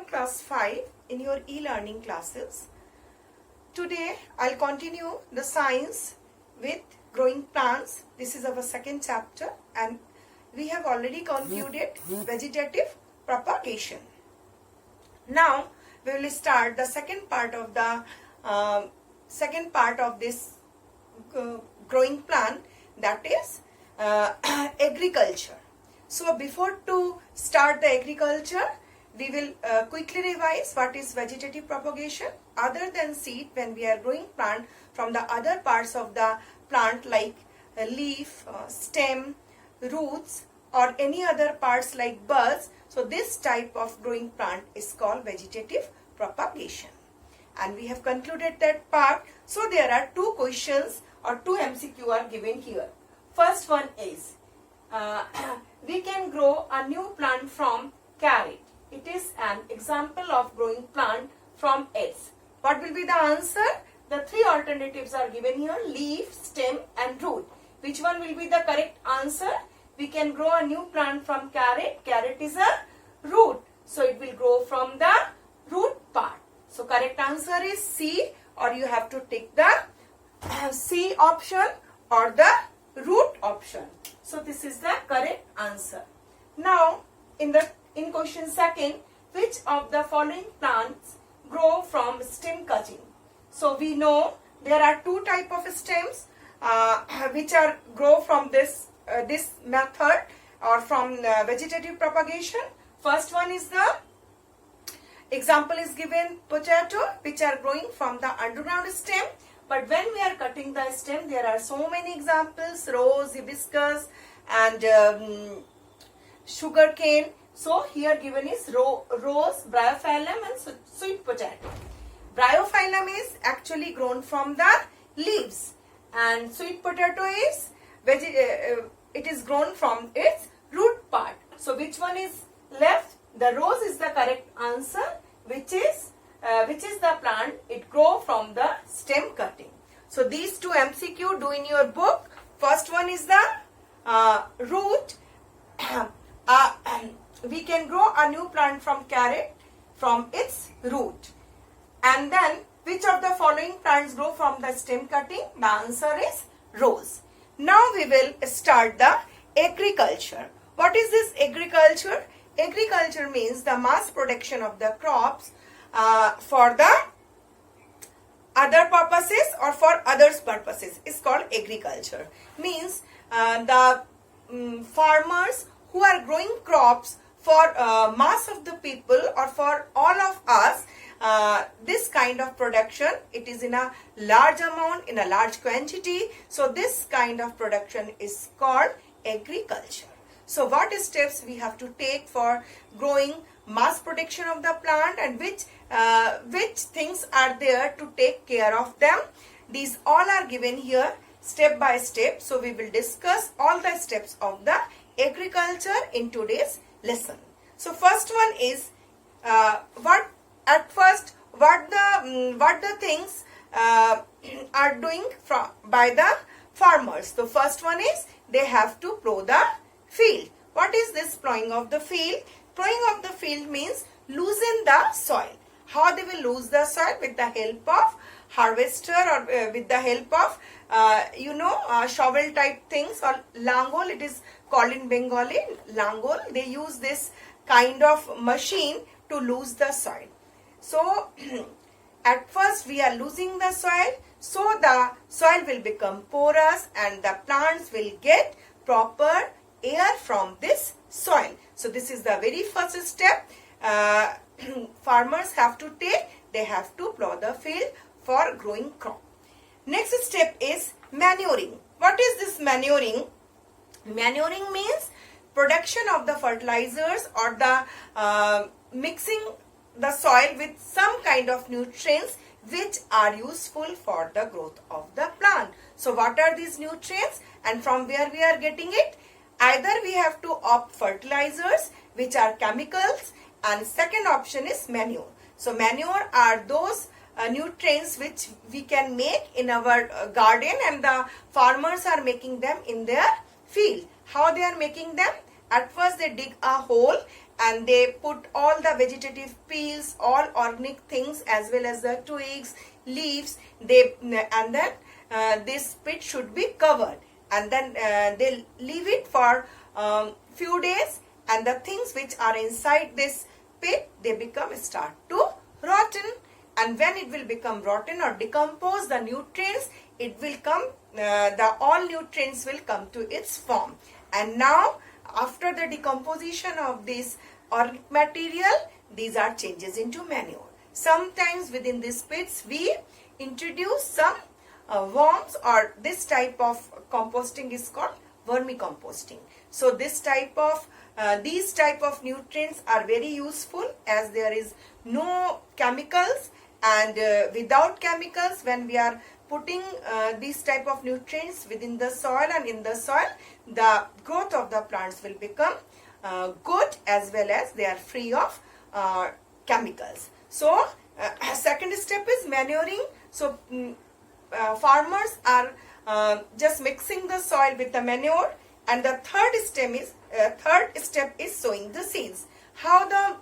class 5 in your e-learning classes. Today I'll continue the science with growing plants. This is our second chapter and we have already concluded vegetative propagation. Now we will start the second part of this growing plant, that is agriculture. So before to start the agriculture, we will quickly revise what is vegetative propagation. Other than seed, when we are growing plant from the other parts of the plant like leaf, stem, roots or any other parts like buds, so this type of growing plant is called vegetative propagation. And we have concluded that part. So there are two questions or two MCQ are given here. First one is, we can grow a new plant from carrot. It is an example of growing plant from eggs. What will be the answer? The three alternatives are given here: leaf, stem and root. Which one will be the correct answer? We can grow a new plant from carrot. Carrot is a root, so it will grow from the root part. So correct answer is C, or you have to take the C option or the root option. So this is the correct answer. Now in question second, which of the following plants grow from stem cutting? So we know there are two type of stems which are grow from this method or from vegetative propagation. First one is the example is given potato, which are growing from the underground stem. But when we are cutting the stem, there are so many examples: rose, hibiscus and sugar cane. So here given is rose, bryophyllum and sweet potato. Bryophyllum is actually grown from the leaves and sweet potato is it is grown from its root part. So which one is left? The rose is the correct answer, which is the plant. It grow from the stem cutting. So these two MCQ do in your book. First one is the root. We can grow a new plant from carrot from its root. And then which of the following plants grow from the stem cutting? The answer is rose. Now we will start the agriculture. What is this agriculture? Agriculture means the mass production of the crops for the other purposes or for others purposes is called agriculture. Means the farmers who are growing crops for mass of the people or for all of us, this kind of production, it is in a large amount, in a large quantity. So this kind of production is called agriculture. So what steps we have to take for growing mass production of the plant and which things are there to take care of them? These all are given here step by step. So we will discuss all the steps of the agriculture in today's lesson. So first one is what the things are doing by the farmers. So first one is they have to plow the field. What is this plowing of the field? Plowing of the field means loosen the soil. How they will lose the soil? With the help of harvester or with the help of shovel type things or langol. It is called in Bengali langol. They use this kind of machine to lose the soil. So at first we are losing the soil, so the soil will become porous and the plants will get proper air from this soil. So this is the very first step farmers have to take. They have to plow the field for growing crop. Next step is manuring. What is this manuring? Manuring means production of the fertilizers or the mixing the soil with some kind of nutrients which are useful for the growth of the plant. So what are these nutrients and from where we are getting it? Either we have to opt fertilizers which are chemicals, and second option is manure. So manure are those nutrients which we can make in our garden and the farmers are making them in their field. How they are making them? At first they dig a hole and they put all the vegetative peels, all organic things as well as the twigs, leaves. And then this pit should be covered, and then they leave it for few days, and the things which are inside this pit, they start to rotten. And when it will become rotten or decompose the nutrients, it will come, all nutrients will come to its form. And now after the decomposition of this organic material, these are changes into manure. Sometimes within these pits we introduce some worms, or this type of composting is called vermicomposting. So this type of these type of nutrients are very useful, as there is no chemicals, and without chemicals, when we are putting these type of nutrients within the soil and in the soil, the growth of the plants will become good, as well as they are free of chemicals. So second step is manuring. So farmers are just mixing the soil with the manure, and the third step is sowing the seeds. How the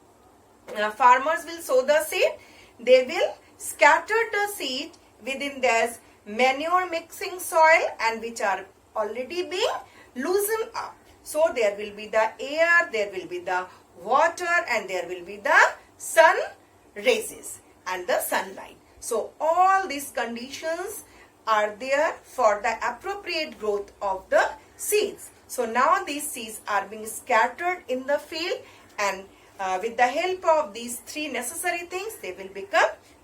farmers will sow the seed? They will scatter the seed within this manure mixing soil, and which are already being loosened up. So there will be the air, there will be the water, and there will be the sun rays and the sunlight. So all these conditions are there for the appropriate growth of the seeds. So now these seeds are being scattered in the field, and with the help of these three necessary things, they will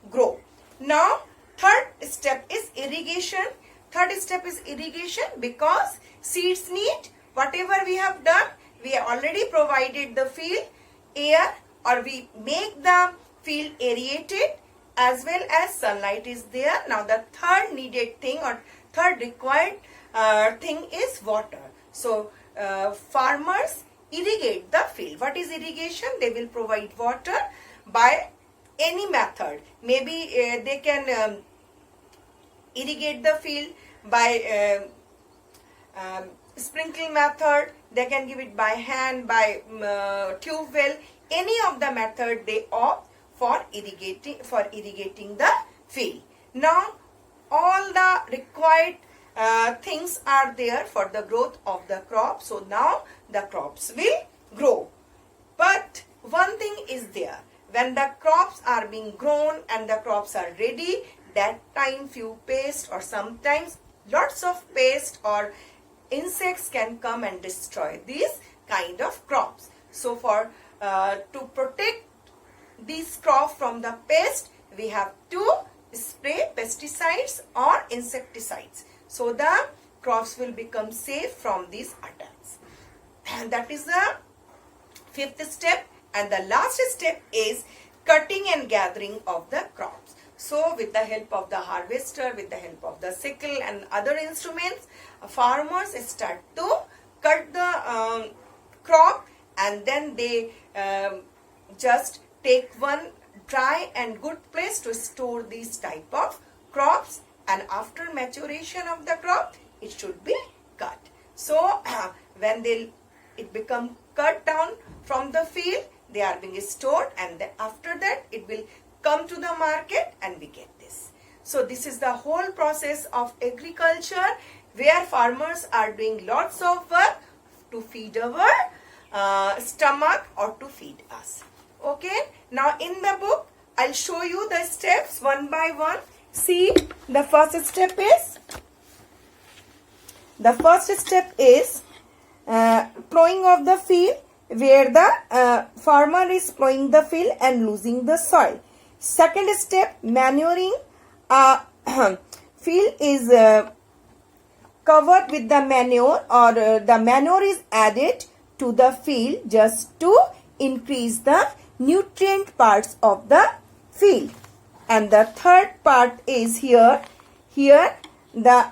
grow. Now third step is irrigation. Third step is irrigation, because seeds need whatever we have done. We have already provided the field air, or we make the field aerated, as well as sunlight is there. Now the third needed thing, or third required thing is water. So farmers irrigate the field. What is irrigation? They will provide water by any method. Maybe they can irrigate the field by sprinkling method. They can give it by hand, by tube well. Any of the method they opt for irrigating the field. Now all the required things are there for the growth of the crop. So now the crops will grow. But one thing is there: when the crops are being grown and the crops are ready, that time few pests, or sometimes lots of pests or insects can come and destroy these kind of crops. So for to protect these crops from the pest, we have to spray pesticides or insecticides, so the crops will become safe from these attacks. And that is the fifth step. And the last step is cutting and gathering of the crops. So with the help of the harvester, with the help of the sickle and other instruments, farmers start to cut the crop, and then they just take one dry and good place to store these type of crops, and after maturation of the crop, it should be cut. So when it become cut down from the field, they are being stored, and then after that it will come to the market and we get this. So this is the whole process of agriculture, where farmers are doing lots of work to feed our stomach, or to feed us. Okay, now in the book I'll show you the steps one by one. See, the first step is plowing of the field, where the farmer is plowing the field and losing the soil. Second step, manuring. Field is covered with the manure, or the manure is added to the field just to increase the nutrient parts of the field. And the third part is here the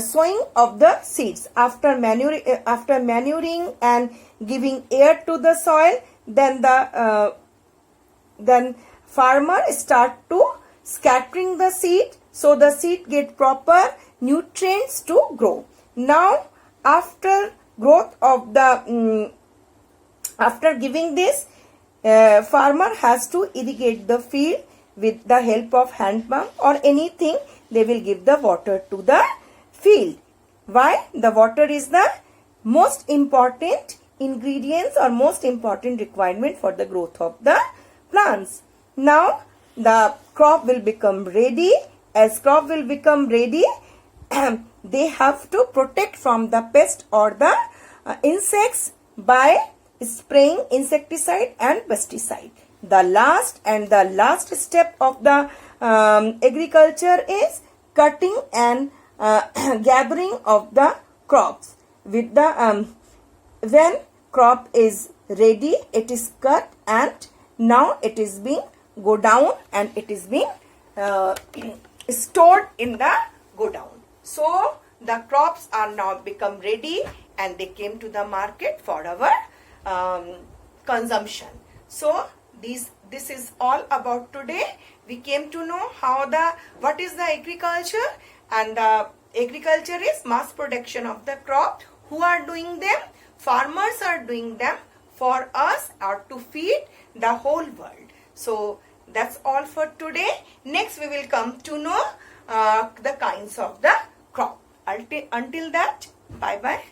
sowing of the seeds. After manuring and giving air to the soil, then farmer start to scattering the seed, so the seed get proper nutrients to grow. Now after growth of the after giving this, farmer has to irrigate the field with the help of hand pump or anything. They will give the water to the field. Why? The water is the most important ingredients or most important requirement for the growth of the plants. Now the crop will become ready. As crop will become ready, they have to protect from the pest or the insects by spraying insecticide and pesticide. The last step of the agriculture is cutting and gathering of the crops. With the when crop is ready, it is cut and now it is being go down and it is being stored in the go down. So the crops are now become ready and they came to the market for our consumption. So this is all about today. We came to know what is the agriculture, and the agriculture is mass production of the crop. Who are doing them? Farmers are doing them for us or to feed the whole world. So that's all for today. Next we will come to know the kinds of the crop. Until that, bye bye.